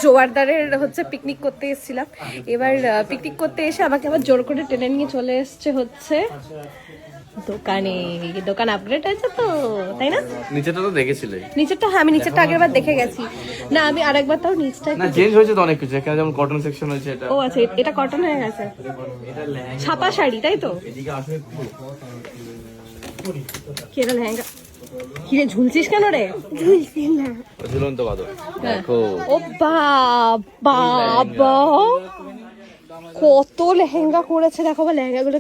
জোয়ারদারের হচ্ছে পিকনিক করতে এসেছিলাম, এবার পিকনিক করতে এসে আমাকে আবার জোর করে টেনে নিয়ে চলে এসছে হচ্ছে দোকানে। দোকান আপগ্রেড হয়েছে তো, তাই না? নিচেটা তো দেখেছিলে? নিচেরটা হ্যাঁ, আমি নিচেরটা আগের বার দেখে গেছি। না আমি আরেকবার তাও নিচটা না চেঞ্জ হয়েছে তো অনেক কিছু, এখানে যেমন কটন সেকশন হয়েছে। এটা ও আচ্ছা, এটা কটন হয়ে গেছে, ছাপা শাড়ি তাই তো? এদিকে আসলে কি এটা লেহেঙ্গা? কি রে ঝুলছিস কেন রে? ঝুলছি না, ঝুলন্ত বাদর দেখো। ও বাবা, কত লেহেঙ্গা করেছে দেখো, বা লেহেঙ্গা গুলো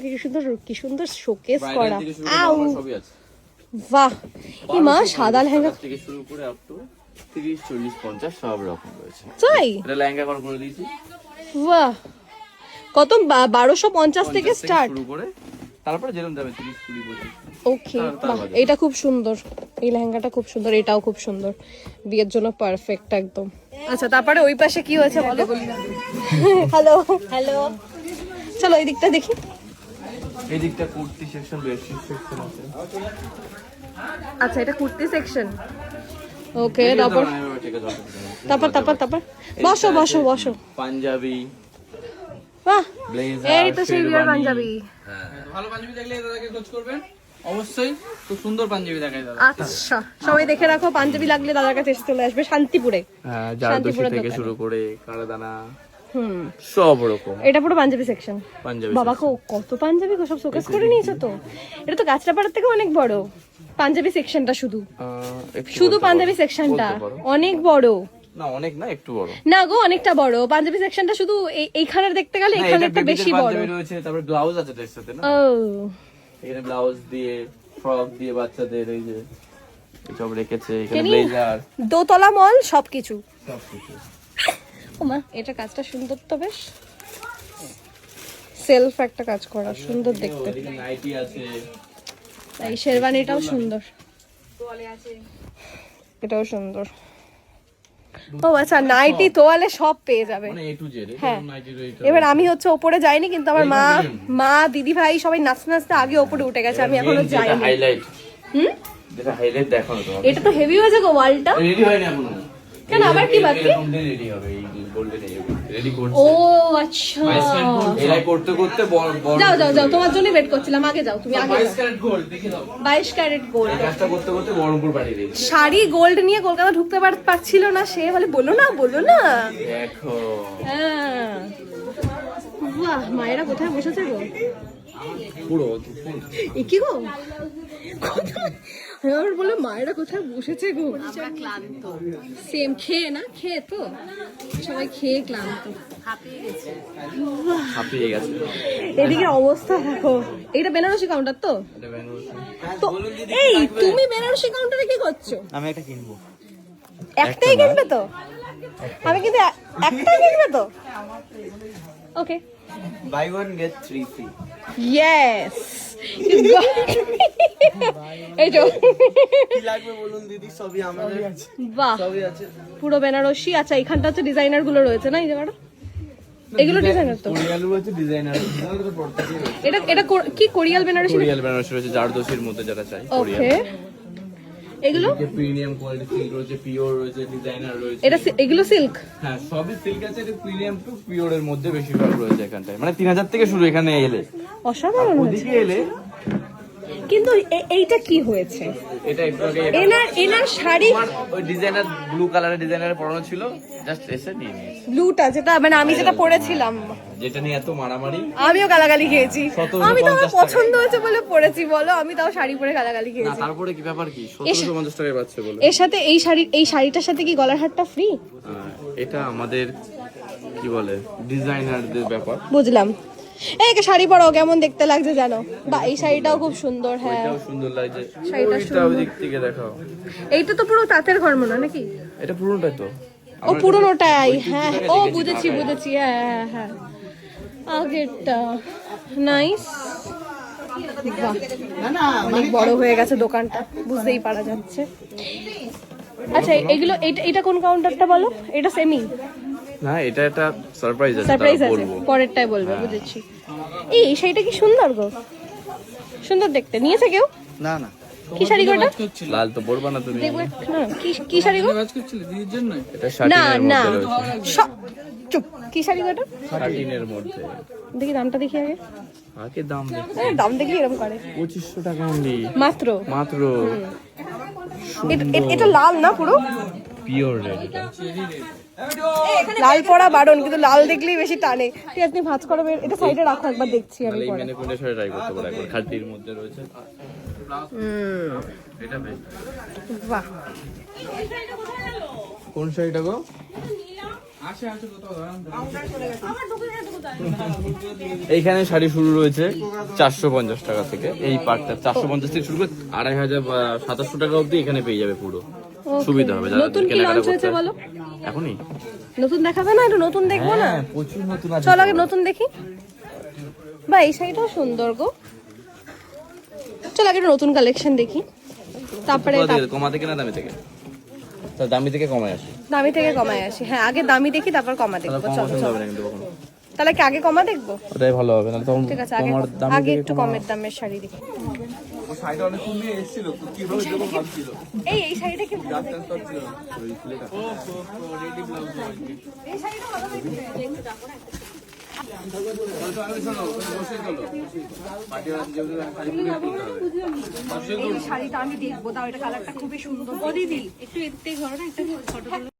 কি সুন্দর শোকেস করা। আউ বাহ, কি মা সাদা লেহেঙ্গা থেকে শুরু করে আপ টু 30 40 50 সব রকম রয়েছে। তাই? এটা লেহেঙ্গা করে দিয়েছি। বাহ, কত 1250 থেকে স্টার্ট শুরু করে তারপরে যেরকম যাবে 30 20 25। ওকে, বাহ এটা খুব সুন্দর, এই লেহেঙ্গাটা খুব সুন্দর, এটাও খুব সুন্দর, বিয়ের জন্য পারফেক্ট একদম। আচ্ছা তারপরে ওই পাশে কি হয়েছে বলো? হ্যালো হ্যালো, চলো এই দিকটা দেখি। এই দিকটা কুর্তি সেকশন, বেডশিট সেকশন আছে। আচ্ছা এটা কুর্তি সেকশন, ওকে। তারপর তারপর তারপর তারপর বসো বসো বসো। পাঞ্জাবি, বাহ ব্লেজার, এই তো সেই বিয়ের পাঞ্জাবি। ভালো পাঞ্জাবি দেখলে দাদাকে খোঁজ করবেন অবশ্যই, খুব সুন্দর পাঞ্জাবি দেখায় দাদা। আচ্ছা সবাই দেখে রাখো, পাঞ্জাবি লাগলে দাদার কাছে এসে চলে আসবে শান্তিপুরে। হ্যাঁ জারদোসি থেকে শুরু করে কারাদানা হুম, সব রকম। এটা পুরো পাঞ্জাবি সেকশন। পাঞ্জাবি বাবা কত পাঞ্জাবি গো, সব শোকেস করে নিয়েছো তো। এটা তো গাছড়াপাড়ার থেকে অনেক বড় পাঞ্জাবি সেকশনটা, শুধু পাঞ্জাবি সেকশনটা অনেক বড়। না অনেক না, একটু বড়। না গো অনেকটা বড় পাঞ্জাবি সেকশনটা, শুধু এইখানের দেখতে গেলে এইখানেরটা বেশি বড়। পাঞ্জাবি রয়েছে, তারপরে ব্লাউজ আছে এর সাথে না। ও এখানে ব্লাউজ দিয়ে, ফ্রক দিয়ে বাচ্চাদের এই যে সব রেখেছে। এখানে ব্লেজার, দোতলা মল সবকিছু। সবকিছু। ওমা এটা কাজটা সুন্দর তো, বেশ সেলফ একটা কাজ করা, সুন্দর দেখতে। এদিকে নাইটি আছে, এই শেরওয়ানিটাও সুন্দর, এটাও সুন্দর। ও আচ্ছা, নাইটি তোয়ালে সব পেয়ে যাবে। মানে এ টু জেড। হ্যাঁ। নাইটি রয়েছে। এবার আমি হচ্ছে ওপরে যাইনি, কিন্তু আমার মা দিদি ভাই সবাই নাচতে নাচতে আগে ওপরে উঠে গেছে, আমি এখনো যাইনি। হাইলাইট, হুম, যেটা হাইলাইট দেখানো তো। এটা তো হেভি হয়েছে গো ওয়ালটা। রেডি হয়নি এখনো। কেন আবার কি বাকি? রেডি হবে, এই গোল্ডেন রেডি করছে। ও আচ্ছা, এলাই করতে করতে যাও যাও যাও, তোমার জন্য ওয়েট করছিলাম, আগে যাও তুমি, আগে 22 ক্যারেট গোল্ড দেখে দাও। 22 ক্যারেট গোল্ড। কাজটা করতে করতে বহরমপুর পাঠিয়ে দিয়েছি। শাড়ি গোল্ড নিয়ে কলকাতা ঢুকতে পারছিল না, সে বলে বলো না বলো না। দেখো হ্যাঁ, বাহ মায়েরা কোথায় বসেছে গো? পুরো এ কি গো, আমার বলে মায়েরা কোথায় বসেছে গো? ক্লান্ত, সেম, খেয়ে না খেয়ে তো সবাই খেয়ে ক্লান্ত, হাঁপিয়ে গেছে। এদিকে অবস্থা দেখো। এটা বেনারসি কাউন্টার তো? এটা বেনারসি। তো এই তুমি বেনারসি কাউন্টারে কি করছো? আমি একটা কিনবো। একটাই কিনবে তো? আমি কিন্তু একটাই কিনবে তো? Okay, buy one get 3 free. Yes. এই তো কি লাগবে বলুন দিদি, সবই আমাদের আছে। বাহ, সবই আছে। পুরো বেনারসি। আচ্ছা এখানটা হচ্ছে ডিজাইনার গুলো রয়েছে না, এই জায়গাটা? এগুলো ডিজাইনার তো? কোরিয়াল রয়েছে, ডিজাইনার। এটা এটা কি কোরিয়াল বেনারসি? কোরিয়াল বেনারসি রয়েছে, জারদোসির মধ্যে যেটা চাই কোরিয়াল। ওকে, এগুলো প্রিমিয়াম কোয়ালিটি সিল্ক রয়েছে, পিওর রয়েছে, ডিজাইনার রয়েছে। এগুলো সিল্ক? হ্যাঁ সবই সিল্ক আছে, এটা প্রিমিয়াম টু পিওর এর মধ্যে বেশিরভাগ রয়েছে এখানটায়। মানে 3000 থেকে শুরু এখানে এলে। অসাধারণ হয়েছে। ওদিকে এলে কিন্তু এইটা কি হয়েছে? এটা একটু আগে এনার শাড়ি ওই ডিজাইনার ব্লু কালারের ডিজাইনার পরানো ছিল, জাস্ট এসে নিয়ে নিয়েছি। ব্লুটা যেটা মানে আমি যেটা পরেছিলাম, যেটা নিয়ে এত মারামারি। আমিও গালাগালি খেয়েছি। 1750 আমি তো আমার পছন্দ হয়েছে বলে পরেছি, বলো আমি তাও শাড়ি পরে গালাগালি না খেয়েছি। তারপরে কি ব্যাপার কি 1750 টাকায় পাচ্ছে বলে। এর সাথে এই শাড়িটার সাথে কি গলার হারটা ফ্রি? এটা আমাদের কি বলে ডিজাইনারদের ব্যাপার। বুঝলাম। এই শাড়ি পরাও কেমন দেখতে লাগছে জানো? বা এই শাড়িটাও খুব সুন্দর। হ্যাঁ এটাও সুন্দর লাগছে। শাড়িটা ওইটা সুন্দর। ওই দিক থেকে দেখাও। এইটা তো পুরো তাঁতের ঘর মনে হয় নাকি? এটা পুরোটাই তো। ও পুরোনোটাই, হ্যাঁ ও বুঝেছি বুঝেছি, হ্যাঁ হ্যাঁ হ্যাঁ আগেরটা নাইস। অনেক বড় হয়ে গেছে দোকানটা, বুঝতেই পারা যাচ্ছে। আচ্ছা এগুলো এটা কোন কাউন্টারটা বলো? এটা সেমি না, এটা একটা সারপ্রাইজ আছে, সারপ্রাইজ তা আছে, বলবো। পরেরটাই বলবে, বুঝেছি। এই শাড়িটা কি সুন্দর গো, সুন্দর দেখতে। নিয়েছে কেউ? না না, কি শাড়ি গো এটা? কাজ করছিলে? লাল তো পরবা না তুমি। দেখবো একটু, না কি শাড়ি গো? কাজ করছিলে দিদির জন্য? এটা না শাটিনের না মধ্যে রয়েছে। চুপ, কি শাড়ি গো এটা? শাটিনের মধ্যে। দেখি দামটা দেখি আগে। আগে দাম দেখো। দাম দেখি এরকম করে 2500 টাকা অনলি মাত্র। মাত্র। এটা লাল না পুরো? পিওর রেড এটা। লাল পরা বারণ, কিন্তু লাল দেখলেই বেশি টানে। ঠিক আছে, তুমি ভাঁজ করো, এটা সাইডে রাখো, একবার দেখছি আমি তাহলে এই পরে। মেনে কোনে ট্রাই করতে পারো একবার। খাটির মধ্যে রয়েছে। এটা বেস্ট। বাহ, কোন শাড়িটা গো? আসে কোথাও দাঁড়ান। এইখানে শাড়ি শুরু রয়েছে 450 টাকা থেকে। এই পার্টটা 450 থেকে শুরু করে 2500 বা 2700 টাকা অবধি এখানে পেয়ে যাবে পুরো। সুবিধা হবে যারা নতুন কি কেনাকাটা লঞ্চ করতে হয়েছে হয়। বলো? এখনই? নতুন দেখাবে না? একটু নতুন দেখবো না? হ্যাঁ, প্রচুর নতুন আছে। চল আগে নতুন দেখি। বা এই শাড়িটাও সুন্দর গো। চল আগে একটু নতুন কালেকশন দেখি, তারপরে কমা থেকে না দামি থেকে? তো দামি থেকে কমায় আসে। দামি থেকে কমায় আসি। হ্যাঁ, আগে দামি দেখি, তারপর কমা দেখবো। কম চল পছন্দ চল, হবে না কিন্তু কখনো। তাহলে কি আগে কমা দেখবো? ওটাই ভালো হবে না তখন। ঠিক আছে, আগে কমার দামি আগে থেকে একটু কমা- কমের দামের শাড়ি দেখি। শাড়িটা অনেক সুন্দর এসেছিল, কিভাবে দেবো ভাবছিল। এই শাড়িটা কি ভালো দেখতে? Ready blouse. এই শাড়িটা ভালো দেখতে। এই শাড়িটা আমি দেখবো, দাও, এটা কালারটা খুবই সুন্দর। ও দিদি একটু এদিকে ঘর না, একটা ফটো